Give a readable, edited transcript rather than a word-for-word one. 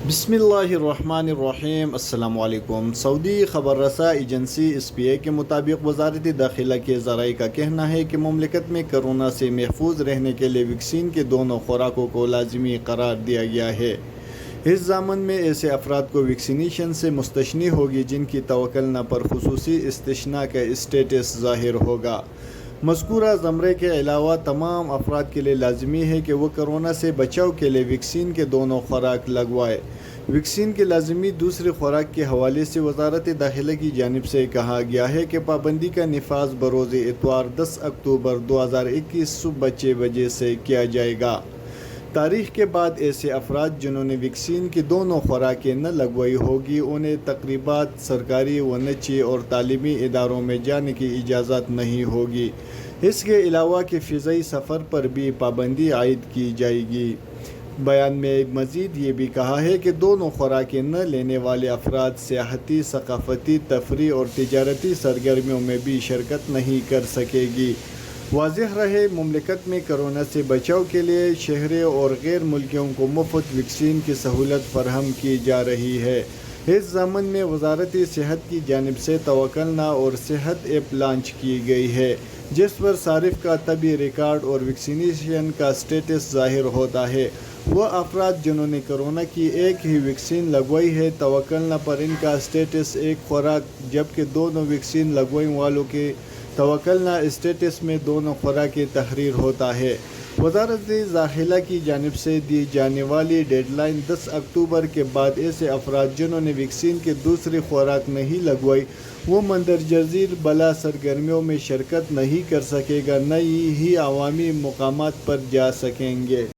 बिस्मिल्लाहिर्रहमानिर्रहीम। अस्सलाम वालेकुम। सऊदी खबर रसा एजेंसी SPA के मुताबिक वज़ारत दाखिला के ज़राए का कहना है कि मुमलिकत में कोरोना से महफूज रहने के लिए वैक्सीन के दोनों खुराकों को लाजमी करार दिया गया है। इस ज़मान में ऐसे अफराद को वैक्सीनेशन से मुस्तशनी होगी जिनकी तवक्कुल पर खुसूसी इस्तिस्ना का स्टेटस ज़ाहिर होगा। मज़कूरा ज़मरे के अलावा तमाम अफराद के लिए लाजमी है कि वो कोरोना से बचाव के लिए वैक्सीन के दोनों खुराक लगवाए। वैक्सीन के लाजमी दूसरे खुराक के हवाले से वज़ारत दाखिला की जानिब से कहा गया है कि पाबंदी का निफाज बरोज़ इतवार 10 अक्टूबर 2021 सुबह 6 बजे से किया जाएगा। तारीख के बाद ऐसे अफराद जिन्होंने वैक्सीन की दोनों खुराकें न लगवाई होगी उन्हें तकरीबात, सरकारी व निजी और तालीमी इदारों में जाने की इजाज़त नहीं होगी। इसके अलावा कि फ़िज़ाई सफ़र पर भी पाबंदी आयद की जाएगी। बयान में मज़ीद ये भी कहा है कि दोनों खुराकें न लेने वाले अफराद सियाहती, सक़ाफ़ती, तफरी और तिजारती सरगर्मियों में भी शिरकत नहीं कर सकेगी। वाज़ेह रहे, मुमलिकत में कोरोना से बचाव के लिए शहरी और गैर मुल्कियों को मुफ्त वैक्सीन की सहूलत फराहम की जा रही है। इस ज़मान में वज़ारत सेहत की जानिब से तवक्कुल और सेहत ऐप लॉन्च की गई है जिस पर सारिफ का तबी रिकॉर्ड और वैक्सीनेशन का स्टेटस ज़ाहिर होता है। वह अफराद जिन्होंने कोरोना की एक ही वैक्सीन लगवाई है, तवक्कुल पर इनका स्टेटस एक खुराक, जबकि दोनों वैक्सीन लगवाने वालों के तवक्कुल स्टेटस में दोनों खुराक तहरीर होता है। वज़ारत दाखिला की जानिब से दी जाने वाली डेडलाइन 10 अक्टूबर के बाद ऐसे अफराद जिन्होंने वैक्सीन की दूसरी खुराक नहीं लगवाई वो मंदरजज़ीर बला सरगर्मियों में शिरकत नहीं कर सकेगा, न ही अवामी मुकामात पर जा सकेंगे।